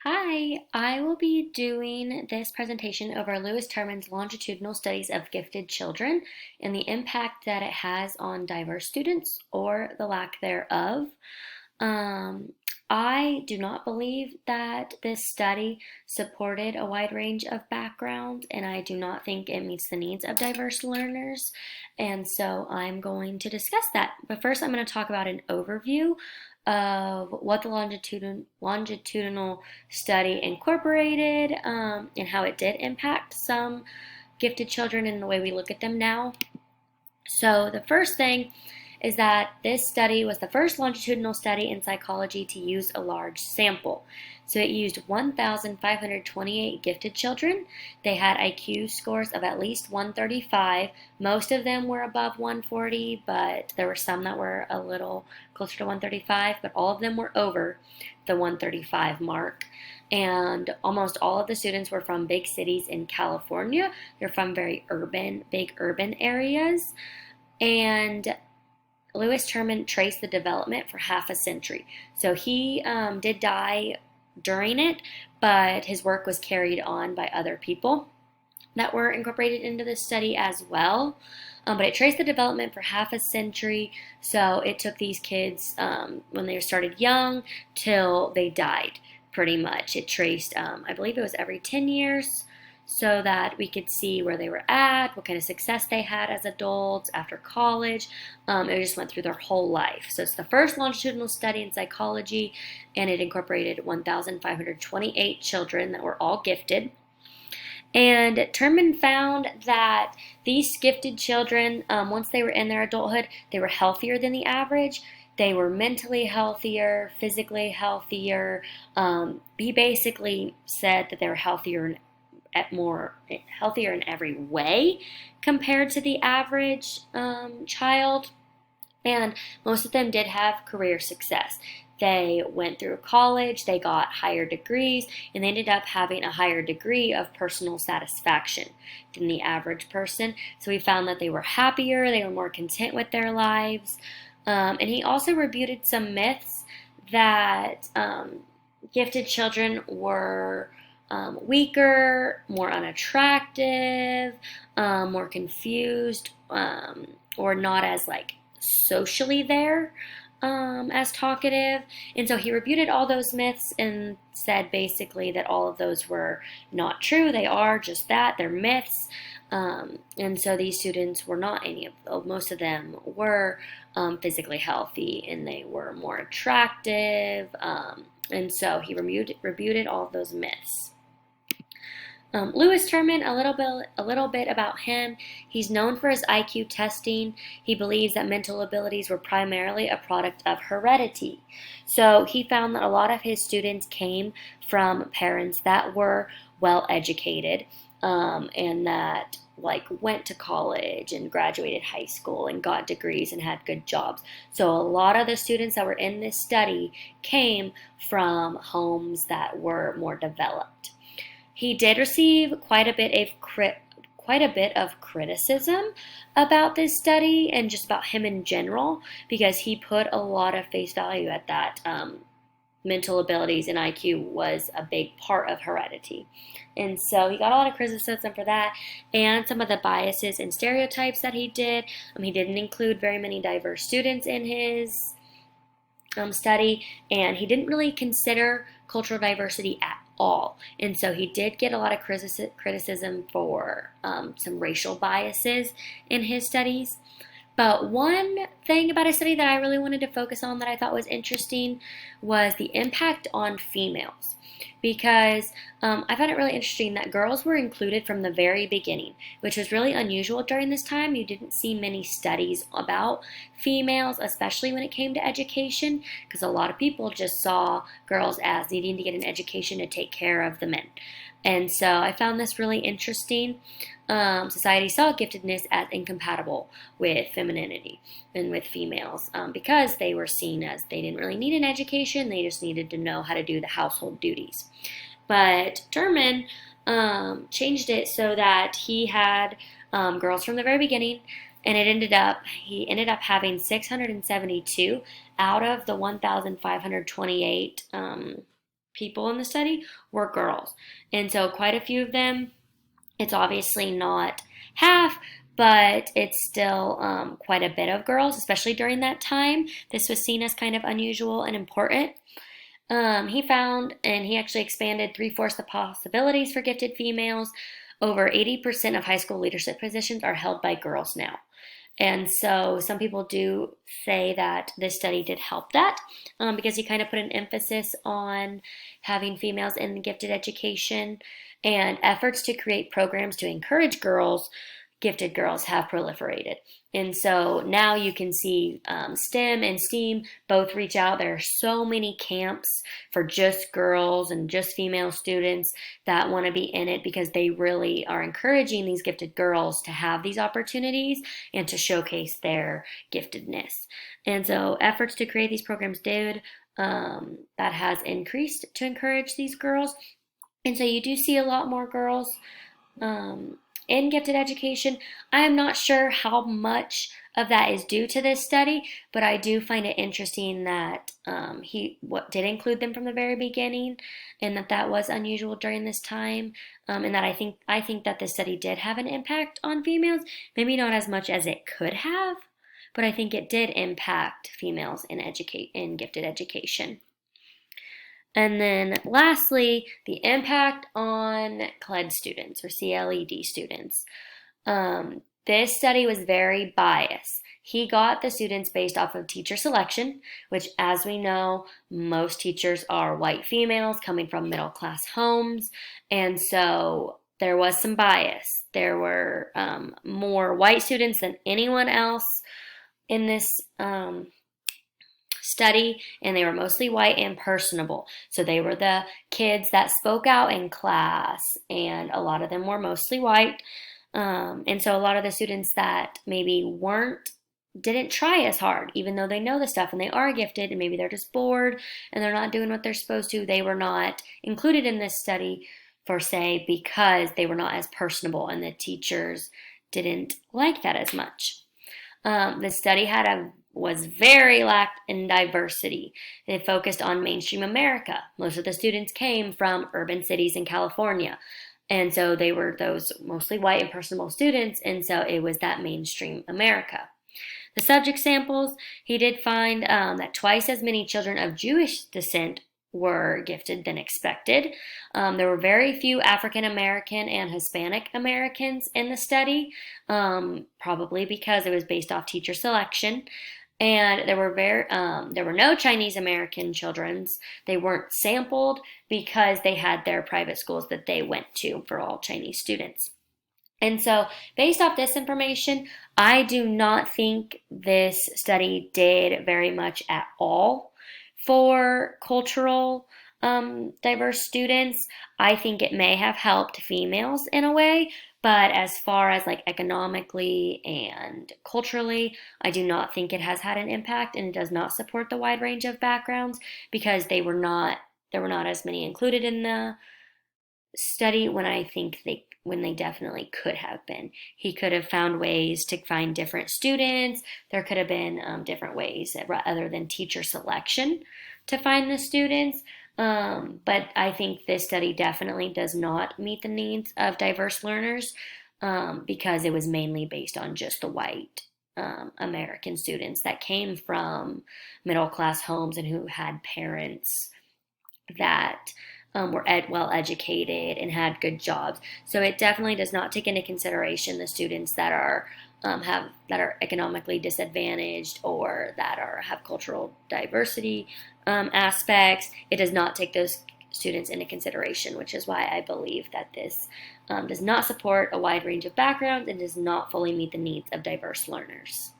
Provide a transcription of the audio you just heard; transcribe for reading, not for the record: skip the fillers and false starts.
Hi, I will be doing this presentation over Lewis Terman's longitudinal studies of gifted children and the impact that it has on diverse students or the lack thereof. Um, I do not believe that this study supported a wide range of backgrounds, and I do not think it meets the needs of diverse learners. And so I'm going to discuss that. But first, I'm going to talk about an overview of what the longitudinal study incorporated and how it did impact some gifted children in the way we look at them now. So, the first thing is that this study was the first longitudinal study in psychology to use a large sample. So it used 1,528 gifted children. They had IQ scores of at least 135. Most of them were above 140, but there were some that were a little closer to 135, but all of them were over the 135 mark. And almost all of the students were from big cities in California. They're from very big urban areas. And Lewis Terman traced the development for half a century. So he did die during it, but his work was carried on by other people that were incorporated into this study as well. But it traced the development for half a century, so it took these kids when they started young till they died, pretty much. It traced, I believe it was every 10 years, so that we could see where they were at, what kind of success they had as adults after college. It just went through their whole life. So it's the first longitudinal study in psychology, and it incorporated 1,528 children that were all gifted. And Terman found that these gifted children, once they were in their adulthood, they were healthier than the average. They were mentally healthier, physically healthier. He basically said that they were healthier in every way compared to the average child. And most of them did have career success. They went through college, they got higher degrees, and they ended up having a higher degree of personal satisfaction than the average person. So we found that they were happier, they were more content with their lives. And he also refuted some myths that gifted children were weaker, more unattractive, more confused, or not as socially there as talkative. And so he refuted all those myths and said basically that all of those were not true. They are just that, they're myths. And so these students were not most of them were physically healthy, and they were more attractive. And so he refuted all of those myths. Lewis Terman, a little bit about him. He's known for his IQ testing. He believes that mental abilities were primarily a product of heredity. So he found that a lot of his students came from parents that were well educated, and that went to college and graduated high school and got degrees and had good jobs. So a lot of the students that were in this study came from homes that were more developed. He did receive quite a bit of criticism about this study and just about him in general, because he put a lot of face value at that mental abilities and IQ was a big part of heredity. And so he got a lot of criticism for that and some of the biases and stereotypes that he did. He didn't include very many diverse students in his study, and he didn't really consider cultural diversity at all. And so he did get a lot of criticism for some racial biases in his studies. But one thing about his study that I really wanted to focus on that I thought was interesting was the impact on females. Because I found it really interesting that girls were included from the very beginning, which was really unusual during this time. You didn't see many studies about females, especially when it came to education, because a lot of people just saw girls as needing to get an education to take care of the men. And so I found this really interesting. Society saw giftedness as incompatible with femininity and with females, because they were seen as they didn't really need an education, they just needed to know how to do the household duties. But Terman changed it so that he had girls from the very beginning, and he ended up having 672 out of the 1,528 people in the study were girls. And so quite a few of them, it's obviously not half, but it's still quite a bit of girls, especially during that time. This was seen as kind of unusual and important. He found, and he actually expanded three-fourths the possibilities for gifted females. Over 80% of high school leadership positions are held by girls now. And so some people do say that this study did help that because he kind of put an emphasis on having females in gifted education, and efforts to create programs to encourage girls, gifted girls, have proliferated. And so now you can see STEM and STEAM both reach out. There are so many camps for just girls and just female students that want to be in it because they really are encouraging these gifted girls to have these opportunities and to showcase their giftedness. And so efforts to create these programs did, that has increased to encourage these girls. And so you do see a lot more girls in gifted education. I am not sure how much of that is due to this study, but I do find it interesting that he did include them from the very beginning, and that was unusual during this time, and that I think that this study did have an impact on females. Maybe not as much as it could have, but I think it did impact females in gifted education. And then lastly, the impact on CLED students or CLED students. This study was very biased. He got the students based off of teacher selection, which, as we know, most teachers are white females coming from middle class homes. And so there was some bias. There were more white students than anyone else in this study, and they were mostly white and personable. So they were the kids that spoke out in class, and a lot of them were mostly white. And so a lot of the students that maybe didn't try as hard, even though they know the stuff and they are gifted, and maybe they're just bored and they're not doing what they're supposed to, they were not included in this study per se because they were not as personable and the teachers didn't like that as much. The study was very lacked in diversity. They focused on mainstream America. Most of the students came from urban cities in California. And so they were those mostly white and personable students, and so it was that mainstream America. The subject samples, he did find that twice as many children of Jewish descent were gifted than expected. There were very few African American and Hispanic Americans in the study, probably because it was based off teacher selection. And there were no Chinese American children's. They weren't sampled because they had their private schools that they went to for all Chinese students. And so, based off this information, I do not think this study did very much at all for cultural diverse students. I think it may have helped females in a way, but as far as like economically and culturally, I do not think it has had an impact, and it does not support the wide range of backgrounds because there were not as many included in the study when they definitely could have been. He could have found ways to find different students. There could have been different ways other than teacher selection to find the students. But I think this study definitely does not meet the needs of diverse learners because it was mainly based on just the white American students that came from middle class homes and who had parents that were well educated and had good jobs. So it definitely does not take into consideration the students that are economically disadvantaged or that have cultural diversity aspects. It does not take those students into consideration, which is why I believe that this does not support a wide range of backgrounds and does not fully meet the needs of diverse learners.